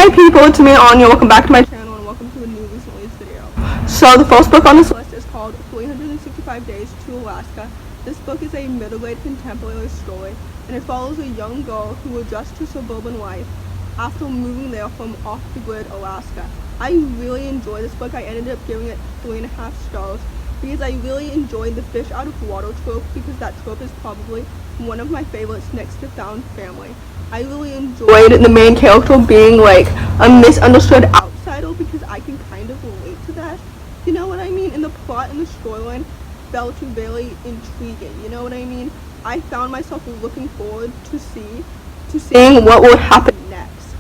Hi people, it's me Anja. Welcome back to my channel and welcome to a new recent released video. So the first book on this list is called 365 Days to Alaska. This book is a middle-grade contemporary story and it follows a young girl who adjusts to suburban life after moving there from off-the-grid Alaska. I really enjoy this book. I ended up giving it 3.5 stars because I really enjoyed the fish out of water trope, because that trope is probably one of my favorites next to found family. I really enjoyed the main character being like a misunderstood outsider, because I can kind of relate to that. You know what I mean? And the plot and the storyline felt very intriguing. You know what I mean? I found myself looking forward to seeing what would happen next.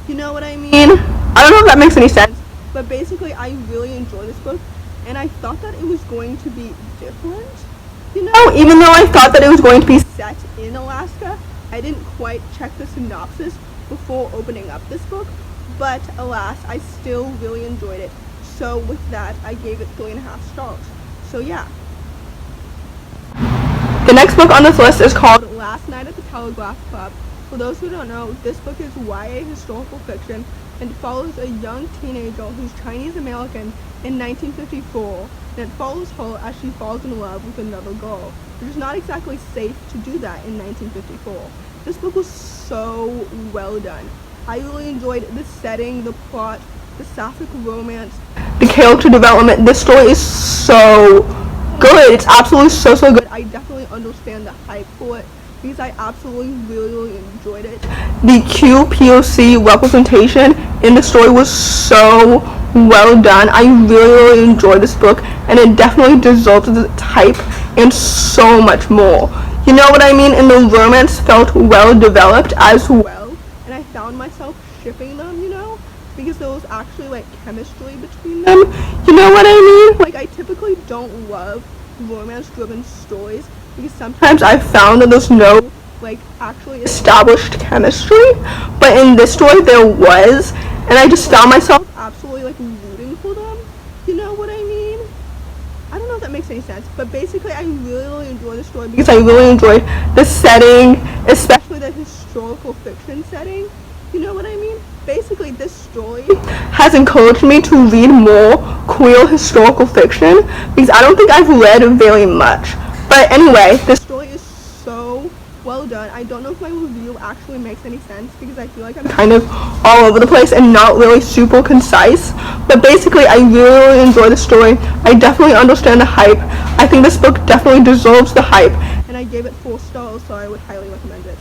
You know what I mean? I don't know if that makes any sense, but basically I really enjoyed this book and I thought that it was going to be different. You know, even though I thought that it was going to be set in Alaska, I didn't quite check the synopsis before opening up this book, but alas, I still really enjoyed it. So with that, I gave it 3.5 stars. So yeah. The next book on this list is called Last Night at the Telegraph Club. For those who don't know, this book is YA historical fiction and follows a young teenager who's Chinese American in 1954, and it follows her as she falls in love with another girl. It is not exactly safe to do that in 1954. This book was so well done. I really enjoyed the setting, the plot, the sapphic romance, the character development. This story is so good. It's absolutely so good. I definitely understand the hype for it because I absolutely really enjoyed it. The QPOC representation in the story was so well done. I really enjoyed this book and it definitely deserves the hype and so much more. You know what I mean? And the romance felt well developed as well, and I found myself shipping them, you know, because there was actually like chemistry between them. You know what I mean? Like, I typically don't love romance driven stories because sometimes I've found that there's no like actually established chemistry, but in this story there was, and I just found myself absolutely like rooting for them. You know what I mean? I don't know if that makes any sense, but basically I really enjoyed the story because I really enjoyed the setting, especially the historical fiction setting. You know what I mean? Basically this story has encouraged me to read more queer historical fiction because I don't think I've read very much. But anyway, this story is so well done. I don't know if my review actually makes any sense because I feel like I'm kind of all over the place and not really super concise, but basically I really enjoy the story. I definitely understand the hype. I think this book definitely deserves the hype, and I gave it 4 stars, so I would highly recommend it.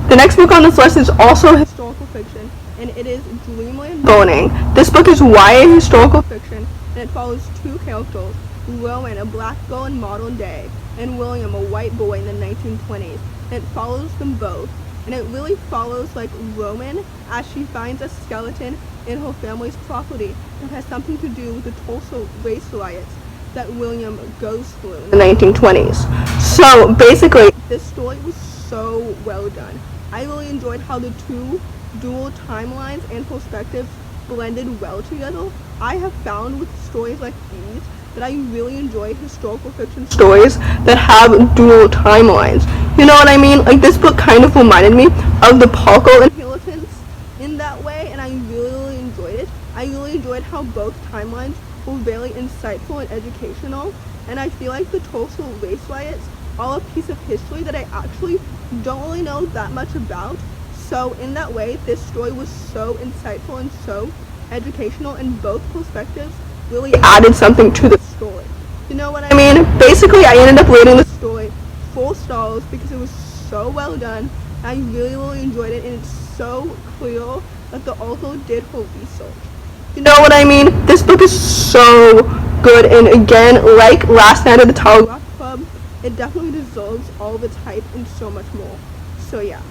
The next book on this list is also historical fiction, and it is Dreamland Burning. This book is YA historical fiction, and it follows 2 characters, Rowan, a black girl in modern day, and William, a white boy in the 1920s. And it follows them both, and it really follows like Rowan as she finds a skeleton in her family's property that has something to do with the Tulsa race riots that William goes through in the 1920s. So basically, this story was so well done. I really enjoyed how the 2 dual timelines and perspectives blended well together. I have found with stories like these that I really enjoy historical fiction stories that have dual timelines. You know what I mean? Like, this book kind of reminded me of the Parker Inheritance in that way, and I really enjoyed it. I really enjoyed how both timelines were very insightful and educational, and I feel like the Tulsa race riots are a piece of history that I actually don't really know that much about. So in that way, this story was so insightful and so educational, and both perspectives really added something to the story. You know what I mean? Basically, I ended up rating the story 4 stars because it was so well done. I really enjoyed it, and it's so clear that the author did her research. You know what I mean? This book is so good, and again, like Last Night at the Telegraph Club, it definitely deserves all of its hype and so much more. So yeah.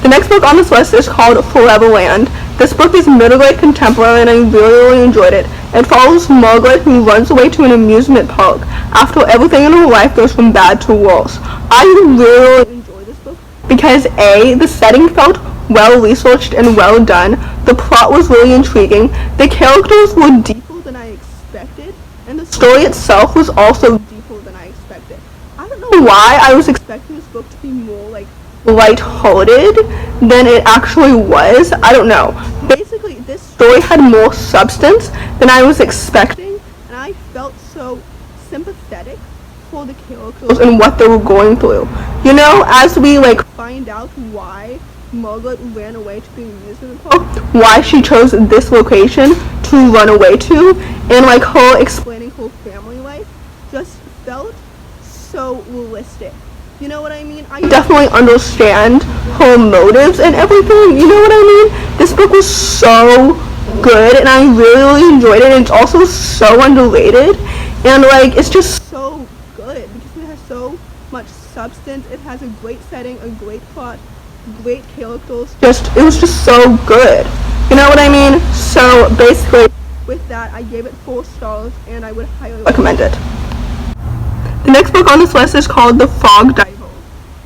The next book on this list is called Foreverland. This book is middle-grade contemporary and I really enjoyed it. It follows Margaret, who runs away to an amusement park after everything in her life goes from bad to worse. I really enjoyed this book because A, the setting felt well researched and well done, the plot was really intriguing, the characters were deeper than I expected, and the story itself was also deeper than I expected. I don't know why I was expecting this book to be more like lighthearted than it actually was. I don't know. Basically, this story had more substance than I was expecting, and I felt so sympathetic for the characters and what they were going through. You know, as we find out why Margaret ran away to be musical, why she chose this location to run away to, and her explaining her family life just felt so realistic. You know what I mean? I definitely understand her motives and everything. You know what I mean? This book was so good, and I really enjoyed it. And it's also so underrated, and it's just so good because it has so much substance. It has a great setting, a great plot, great characters. It was just so good. You know what I mean? So basically, with that, I gave it 4 stars, and I would highly recommend it. The next book on this list is called The Fog Diver.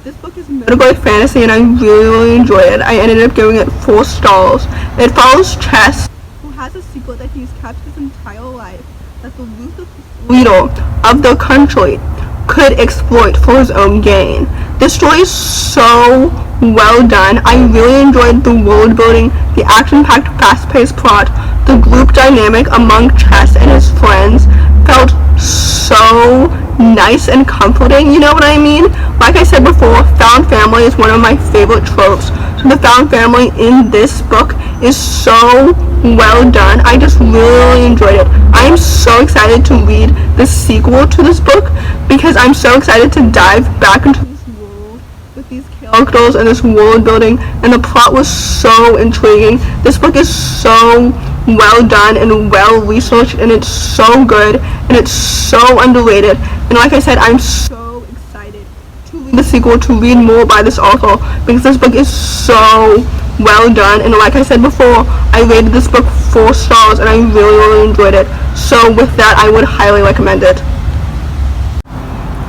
This book is middle-grade fantasy, and I really enjoyed it. I ended up giving it 4 stars. It follows Chess, who has a secret that he's kept his entire life, that the ruthless leader of the country could exploit for his own gain. This story is so well done. I really enjoyed the world building, the action-packed, fast-paced plot, the group dynamic among Chess and his friends felt so nice and comforting. You know what I mean? Like I said before, found family is one of my favorite tropes. So the found family in this book is so well done. I just really enjoyed it. I am so excited to read the sequel to this book because I'm so excited to dive back into this world with these characters and this world building, and the plot was so intriguing. This book is so well done and well researched, and it's so good, and it's so underrated. And like I said, I'm so excited to read the sequel, to read more by this author, because this book is so well done. And like I said before, I rated this book 4 stars, and I really enjoyed it. So with that, I would highly recommend it.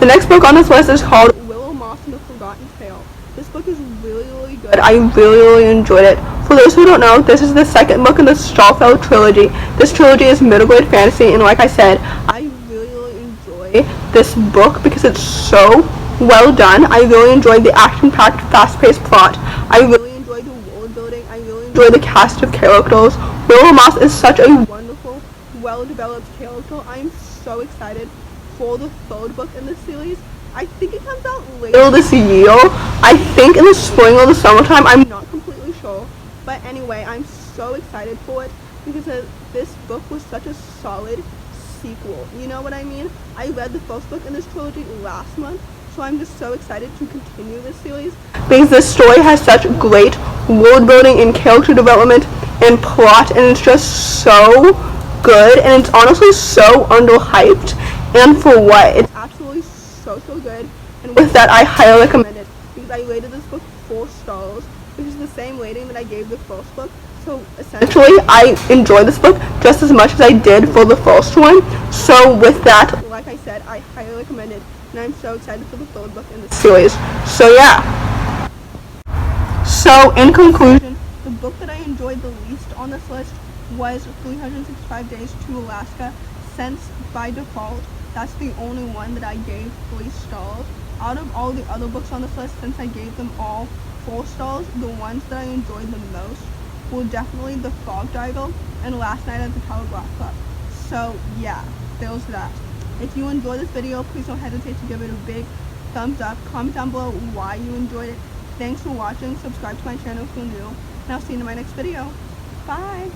The next book on this list is called Willow Moss and the Forgotten Tale. This book is really good. I really enjoyed it. For those who don't know, this is the second book in the Starfell trilogy. This trilogy is middle-grade fantasy, and like I said, I really enjoy this book because it's so well done. I really enjoyed the action-packed, fast-paced plot. I really enjoyed the world building. I really enjoyed the cast of characters. Willow Moss is such a wonderful, well-developed character. I'm so excited for the 3rd book in this series. I think it comes out later this year. I think in the spring or the summertime. I'm not completely sure. But anyway, I'm so excited for it because this book was such a solid sequel. You know what I mean? I read the 1st book in this trilogy last month, so I'm just so excited to continue this series because this story has such great world building and character development and plot, and it's just so good, and it's honestly so underhyped. And for what? It's absolutely so good. And with that, I highly recommend it because I rated this book 4 stars, which is the same rating that I gave the 1st book. So essentially, I enjoyed this book just as much as I did for the 1st one. So with that, like I said, I highly recommend it, and I'm so excited for the 3rd book in this series. So yeah. So in conclusion, the book that I enjoyed the least on this list was 365 Days to Alaska, since by default, that's the only one that I gave 3 stars. Out of all the other books on this list, since I gave them all 4 stars, the ones that I enjoyed the most were definitely The Fog Diver and Last Night at the Telegraph Club. So yeah, there's that. If you enjoyed this video, please don't hesitate to give it a big thumbs up. Comment down below why you enjoyed it. Thanks for watching. Subscribe to my channel if you're new, and I'll see you in my next video. Bye!